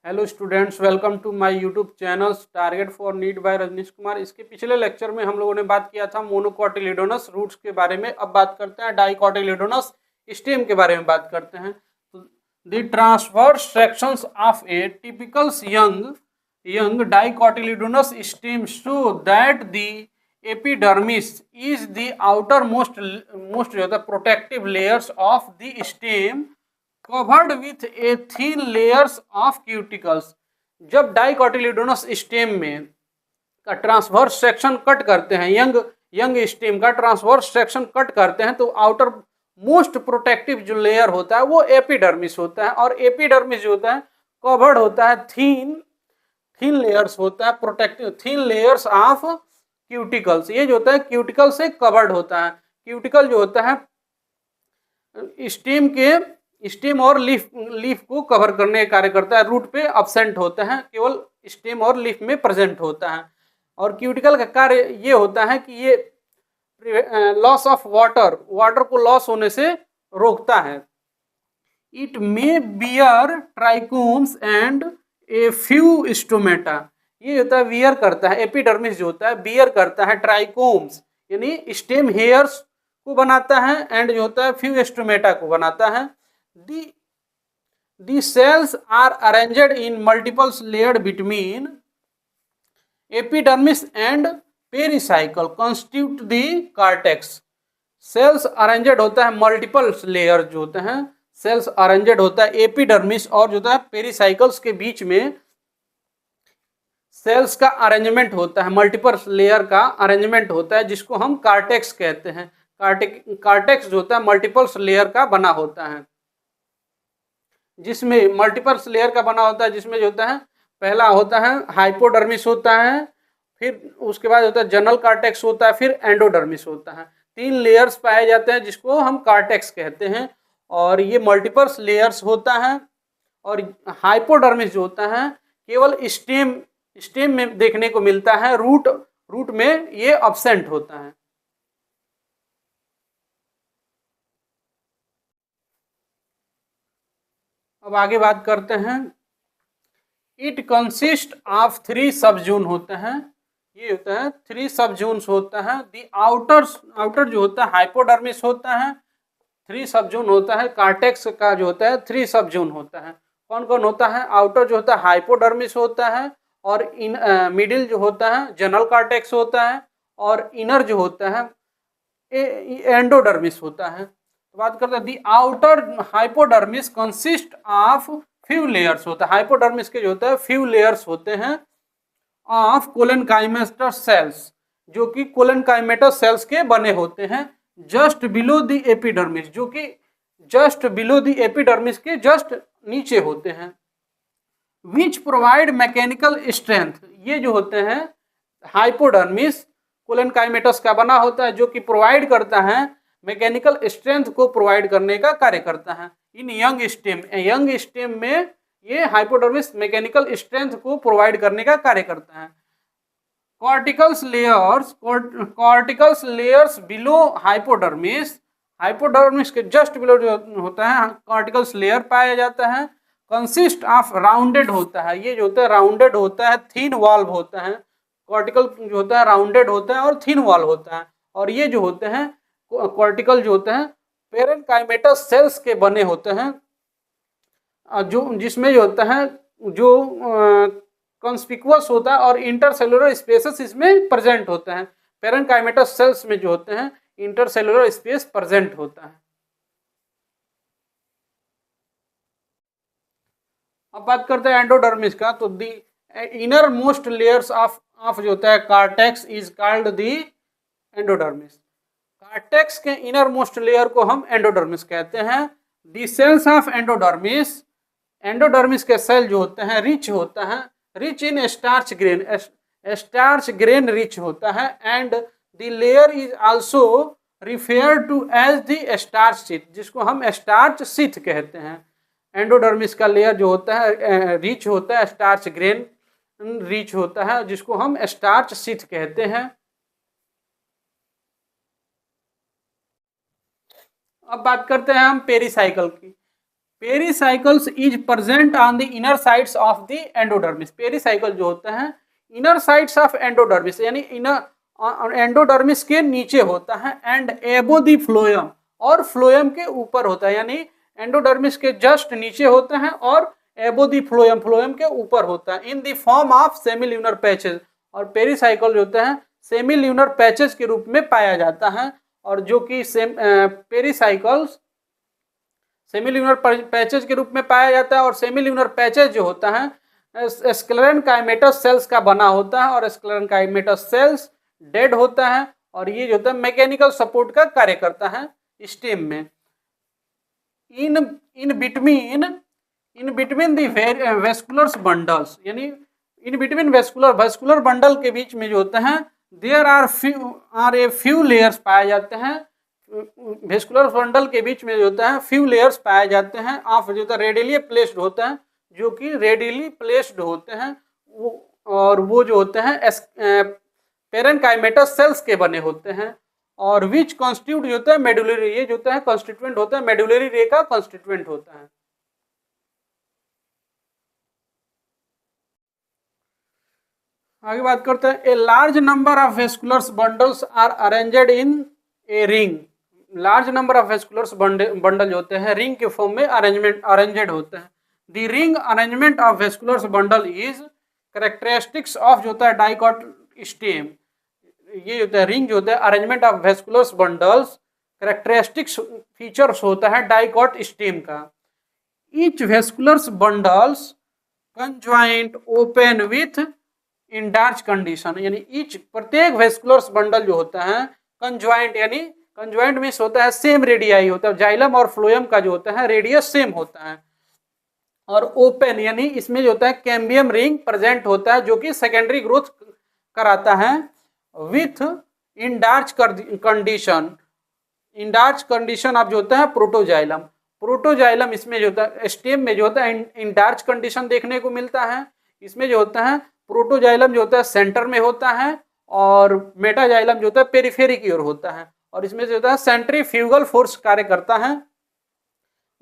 Hello students, welcome to my YouTube channel target for NEET by Rajnish Kumar. इसके पिछले lecture में हम लोगों ने बात किया था मोनोकोटिलिडोनस रूट्स के बारे में। अब बात करते हैं डाइकोटिलिडोनस स्टेम के बारे में बात करते हैं। The transverse sections of a typical young dicotyledonous stem show that the epidermis is the outermost जो है protective layers of the stem covered with a thin layers of cuticles। जब डाइकोटिलिडोनस स्टेम में का ट्रांसवर्स सेक्शन कट करते हैं, young stem का transverse section cut करते हैं, तो आउटर मोस्ट प्रोटेक्टिव जो लेयर होता है वो एपिडर्मिस होता है। और एपिडर्मिस जो होता है कवर्ड होता है थिन लेयर्स होता है, protective thin layers of cuticles. ये जो होता है क्यूटिकल से कवर्ड होता है। क्यूटिकल जो होता है स्टेम और लीफ को कवर करने का कार्य करता है। रूट पे अब्सेंट होता है, केवल स्टेम और लीफ में प्रेजेंट होता है। और क्यूटिकल का कार्य ये होता है कि ये लॉस ऑफ वाटर को लॉस होने से रोकता है। It may bear trichomes and a few stomata. ये होता है वियर करता है, एपिडर्मिस जो होता है बियर करता है ट्राइकोम्स यानी स्टेम हेयर्स को बनाता है, एंड जो होता है फ्यू स्टोमेटा को बनाता है। The cells are arranged in multiple layered between epidermis and pericycle constitute the cortex। Cells arranged होता है मल्टीपल लेयर जो होते हैं, सेल्स अरेंजेड होता है एपिडर्मिस और जो होता है पेरिसाइकल्स के बीच में सेल्स का अरेंजमेंट होता है, मल्टीपल लेयर का अरेंजमेंट होता है, जिसको हम कार्टेक्स कहते हैं। कार्टेक्स जो होता है मल्टीपल लेयर का बना होता है, जिसमें मल्टीपल लेयर का बना होता है, जिसमें जो होता है पहला होता है हाइपोडर्मिस होता है, फिर उसके बाद होता है जनरल कार्टेक्स होता है, फिर एंडोडर्मिस होता है। 3 लेयर्स पाए जाते हैं जिसको हम कार्टेक्स कहते हैं, और ये मल्टीपल लेयर्स होता है। और हाइपोडर्मिस जो होता है केवल स्टेम में देखने को मिलता है, रूट में ये अब्सेंट होता है। अब आगे बात करते हैं। इट कंसिस्ट ऑफ 3 सब जोन होते हैं। ये होता है 3 सब जोन्स होता है। दी आउटर जो होता है हाइपोडर्मिस होता है, 3 सब जोन होता है। कार्टेक्स का जो होता है 3 सब जोन होता है। कौन कौन होता है? आउटर जो होता है हाइपोडर्मिस होता है, और मिडिल जो होता है जनरल कार्टेक्स होता है, और इनर जो होता है एंडोडर्मिस होता है। तो बात करते हैं the outer hypodermis consist of few layers होता है। हाइपोडर्मिस के जो होता है फ्यू लेयर्स होते हैं ऑफ कोलेनकाइमेटस सेल्स, जो कि कोलेनकाइमेटस सेल्स के बने होते हैं जस्ट बिलो द एपिडर्मिस, जो कि जस्ट बिलो द एपिडर्मिस के जस्ट नीचे होते हैं। Which provide mechanical strength. ये जो होते हैं हाइपोडर्मिस कोलेनकाइमेटस का बना होता है, जो कि प्रोवाइड करता है मैकेनिकल स्ट्रेंथ को प्रोवाइड करने का कार्य करता है। इन यंग स्टेम में ये हाइपोडर्मिस मैकेनिकल स्ट्रेंथ को प्रोवाइड करने का कार्य करता है। कॉर्टिकल्स लेयर्स बिलो हाइपोडर्मिस के जस्ट बिलो जो होता है कॉर्टिकल्स लेयर पाया जाता है। कंसिस्ट ऑफ राउंडेड होता है। ये जो होता है राउंडेड होता है, थिन वॉल्व होता है। कॉर्टिकल जो होता है राउंडेड होता है और थिन वॉल होता है। और ये जो होते हैं कॉर्टिकल जो होते हैं पेरेनकाइमेटस सेल्स के बने होते हैं, जो जिसमें जो होता है जो कंस्पिकुअस होता है और इंटरसेलुलर स्पेसेस इसमें प्रेजेंट होते हैं। पेरेनकाइमेटस सेल्स में जो होते हैं इंटरसेलुलर स्पेस प्रेजेंट होता है। अब बात करते हैं एंडोडर्मिस का। तो the innermost layers of जो होता है cortex is called the endodermis. Cortex के इनर मोस्ट लेयर को हम एंडोडर्मिस कहते हैं। दी सेल्स ऑफ एंडोडर्मिस के सेल जो होते हैं रिच होता है, rich in starch grain rich होता है, and the layer is also refer to as the starch sheath, जिसको हम स्टार्च शीथ कहते हैं। एंडोडर्मिस का लेयर जो होता है रिच होता है, स्टार्च ग्रेन रिच होता है, जिसको हम स्टार्च शीथ कहते हैं। अब बात करते हैं हम पेरिसाइकल की। Pericycles is present on the inner sides of the endodermis. Pericycle जो होते हैं इनर साइड्स ऑफ एंडोडर्मिस यानी इनर एंडोडर्मिस के नीचे होता है, एंड एबो द फ्लोएम और फ्लोएम के ऊपर होता है, यानी एंडोडर्मिस के जस्ट नीचे होता है और एबो द फ्लोएम फ्लोएम के ऊपर होता है, in the form of सेमील्यूनर patches. और पेरिसाइकल जो होते हैं सेमील्यूनर पैचेज के रूप में पाया जाता है, और जो कि पेरिसाइकल्स सेमील्यूनर पैचेज के रूप में पाया जाता है। और सेमील्यूनर पैचेज जो होता है स्क्लेरेनकाइमेटस सेल्स का बना होता है, और स्क्लेरेनकाइमेटस सेल्स डेड होता है, और ये जो होता है मैकेनिकल सपोर्ट का कार्य करता है स्टेम में। In between the vascular bundles, यानी इन बिटवीन वेस्कुलर बंडल के बीच में जो होते हैं there are a few layers पाए जाते हैं। वेस्कुलर बंडल के बीच में जो होता है फ्यू लेयर्स पाए जाते हैं ऑफ जो होता है रेडियली प्लेस्ड होते हैं, जो कि रेडियली प्लेस्ड होते हैं और वो जो होते हैं पेरेनकाइमेटस सेल्स के बने होते हैं, और विच कॉन्स्टिट्यूट जो होता है मेडुलरी, ये जो होता है कॉन्स्टिट्यूएंट होता है मेडुलरी रे का कॉन्स्टिट्यूएंट होता है। आगे बात करते हैं, a large number of vascular bundles are arranged in a ring. Large number of vascular bundle जो होते हैं रिंग के फॉर्म में अरेंजेड होते हैं। The ring arrangement of vascular bundle is characteristics of जो होता है डाइकॉट स्टेम। ये जो होता है रिंग जो होता है arrangement of vascular bundles characteristics features होता है डाइकॉट स्टेम का। Each vascular bundles conjoint open with endarch condition, यानी ईच प्रत्येक वेस्कुलर बंडल जो होता है कंजॉइंट, यानी कंजॉइंट मीन्स होता है सेम रेडियाई होता है, जाइलम और फ्लोएम का जो होता है रेडियस सेम होता है, और ओपन यानी इसमें जो होता है कैम्बियम रिंग प्रेजेंट होता है जो कि सेकेंडरी ग्रोथ कराता है, with endarch condition. Endarch condition आप जो होता है प्रोटोजाइलम इसमें जो होता है स्टेम में जो होता है इंडार्च कंडीशन देखने को मिलता है। इसमें जो होता है प्रोटोजाइलम जो होता है सेंटर में होता है, और मेटाजाइलम जो होता है पेरिफेरी की ओर होता है, और इसमें जो होता है सेंट्रीफ्यूगल फोर्स कार्य करता है।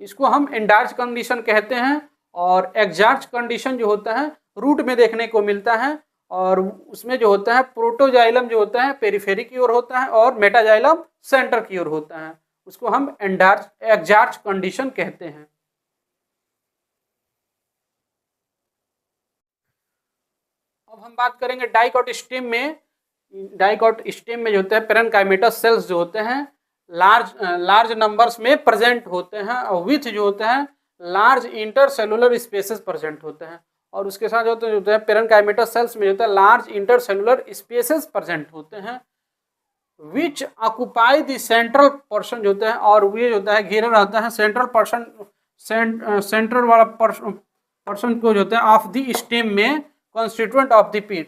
इसको हम इंडार्च कंडीशन कहते हैं, और एक्सार्च कंडीशन जो होता है रूट में देखने को मिलता है, और उसमें जो होता है प्रोटोजाइलम जो होता है पेरिफेरी की ओर होता है और मेटाजाइलम सेंटर की ओर होता है, उसको हम एक्सार्च कंडीशन कहते हैं। अब हम बात करेंगे डाइकॉट स्टेम में। डाइकॉट स्टेम में जो होते हैं पेरेनकाइमेटस सेल्स जो होते हैं लार्ज नंबर्स में प्रेजेंट होते हैं, और विथ जो होते हैं लार्ज इंटरसेलुलर स्पेसेस प्रेजेंट होते हैं, और उसके साथ जो होते हैं पेरेनकाइमेटस सेल्स में जो होता है लार्ज इंटरसेलुलर स्पेसेस प्रेजेंट होते हैं, विच ऑक्युपाई द सेंट्रल पोर्शन जो होता है, और ये जो होता है घेरा रहता है सेंट्रल पोर्शन, सेंट्रल वाला पोर्शन को जो होता है ऑफ द स्टेम में कॉन्स्टिट्यूएंट ऑफ द पीथ,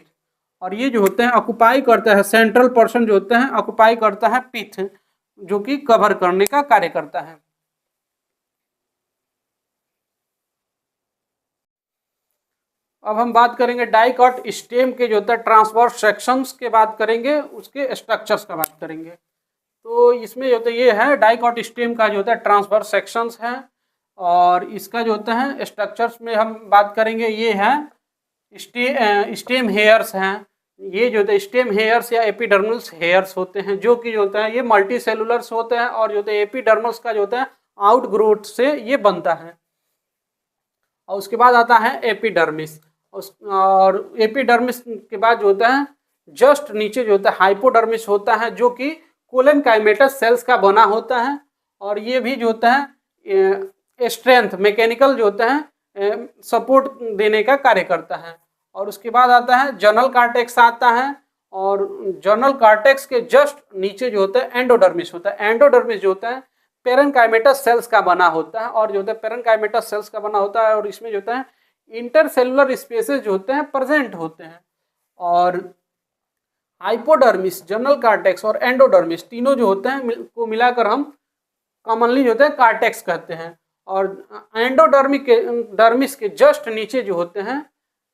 और ये जो होते हैं ऑक्युपाई करता है सेंट्रल पोर्शन जो होता है ऑक्युपाई करता है पीथ, जो कि कवर करने का कार्य करता है। अब हम बात करेंगे डाइकॉट स्टेम के जो होता है ट्रांसवर्स सेक्शंस के बात करेंगे, उसके स्ट्रक्चर्स का बात करेंगे। तो इसमें जो होता है ये है डाइकॉट स्टेम का जो होता है ट्रांसवर्स सेक्शंस है, और इसका जो होता है स्ट्रक्चर्स में हम बात करेंगे ये है स्टेम हेयर्स हैं। ये जो होता है स्टेम हेयर्स या एपिडर्मल्स हेयर्स होते हैं, जो कि जो होता है ये मल्टी सेलुलर्स होते हैं, और जो होता है एपिडर्मल्स का जो होता है आउट ग्रोथ से ये बनता है। और उसके बाद आता है एपिडर्मिस, और एपिडर्मिस के बाद जो होता है जस्ट नीचे जो होता है हाइपोडर्मिस होता है, जो कि कोलेनकाइमेटस सेल्स का बना होता है, और ये भी जो होता है स्ट्रेंथ मैकेनिकल जो होता है सपोर्ट देने का कार्य करता है। और उसके बाद आता है जर्नल कार्टेक्स आता है, और जर्नल कार्टेक्स के जस्ट नीचे जो होता है एंडोडर्मिस होता है। एंडोडर्मिस जो होता है पेरेनकाइमेटस सेल्स का बना होता है, और जो होता है पेरेनकाइमेटस सेल्स का बना होता है, और इसमें जो होता है इंटरसेलुलर स्पेसेस जो होते हैं प्रेजेंट होते हैं। और हाइपोडर्मिस, जर्नल कार्टेक्स और एंडोडर्मिस तीनों जो होते हैं को मिलाकर हम कॉमनली जो होते हैं कार्टेक्स कहते हैं। और एंडोडर्मिस के जस्ट नीचे जो होते हैं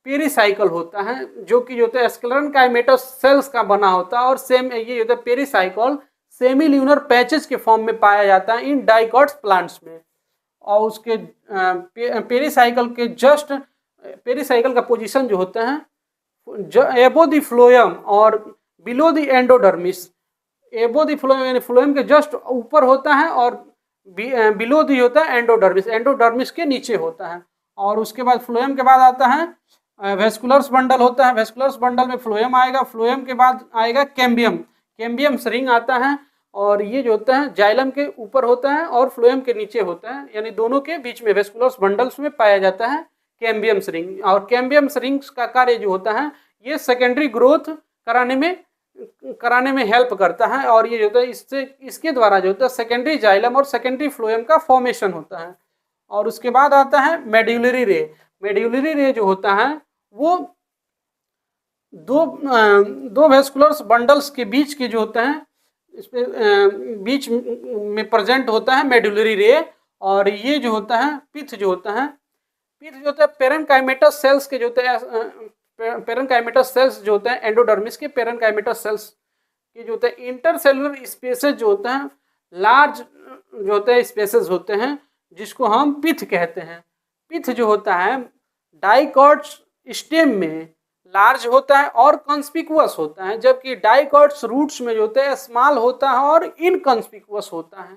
पेरिसाइकल होता है, जो कि जो होता है स्क्लेरेनकाइमेटस सेल्स का बना होता है, और सेम ये जो होता है पेरिसाइकल सेमील्यूनर पैचेस के फॉर्म में पाया जाता है इन डाइकॉट्स प्लांट्स में। और उसके पेरिसाइकल के जस्ट पेरिसाइकल का पोजीशन जो होता है एबो द फ्लोएम और बिलो द एंडोडर्मिस। एबो द फ्लोएम यानी फ्लोएम के जस्ट ऊपर होता है और बिलो दी होता है एंडोडर्मिस, एंडोडर्मिस के नीचे होता है। और उसके बाद फ्लोएम के बाद आता है वेस्कुलर्स बंडल होता है, वेस्कुलर्स बंडल में फ्लोएम आएगा, फ्लोएम के बाद आएगा कैम्बियम, कैम्बियम रिंग आता है और ये जो होता है जाइलम के ऊपर होता है और फ्लोएम के नीचे होता है, यानी दोनों के बीच में वेस्कुलर्स बंडल्स में पाया जाता है कैम्बियम रिंग। और कैम्बियम रिंग्स का कार्य जो होता है ये सेकेंडरी ग्रोथ कराने में हेल्प करता है और ये जो होता है इससे इसके द्वारा जो होता है सेकेंडरी जाइलम और सेकेंडरी फ्लोएम का फॉर्मेशन होता है। और उसके बाद आता है मेड्यूलरी रे। मेड्यूलरी रे जो होता है वो दो वेस्कुलर्स बंडल्स के बीच के जो होता है इसमें बीच में प्रेजेंट होता है मेड्यूलरी रे। और ये जो होता है पिथ जो होता है पेरेनकाइमेटस सेल्स के जो होते हैं पेरेनकाइमेटस सेल्स जो होते हैं एंडोडर्मिस के पेरेनकाइमेटस सेल्स के जो होते हैं इंटरसेलुलर स्पेसेस जो होते हैं लार्ज जो होते हैं स्पेसेस होते हैं जिसको हम पिथ कहते हैं। पिथ जो होता है डाइकॉट्स स्टेम में लार्ज होता है और कॉन्स्पिकुअस होता है, जबकि डाइकॉट्स रूट्स में जो होता है स्मॉल होता है और इनकॉन्स्पिकुअस होता है।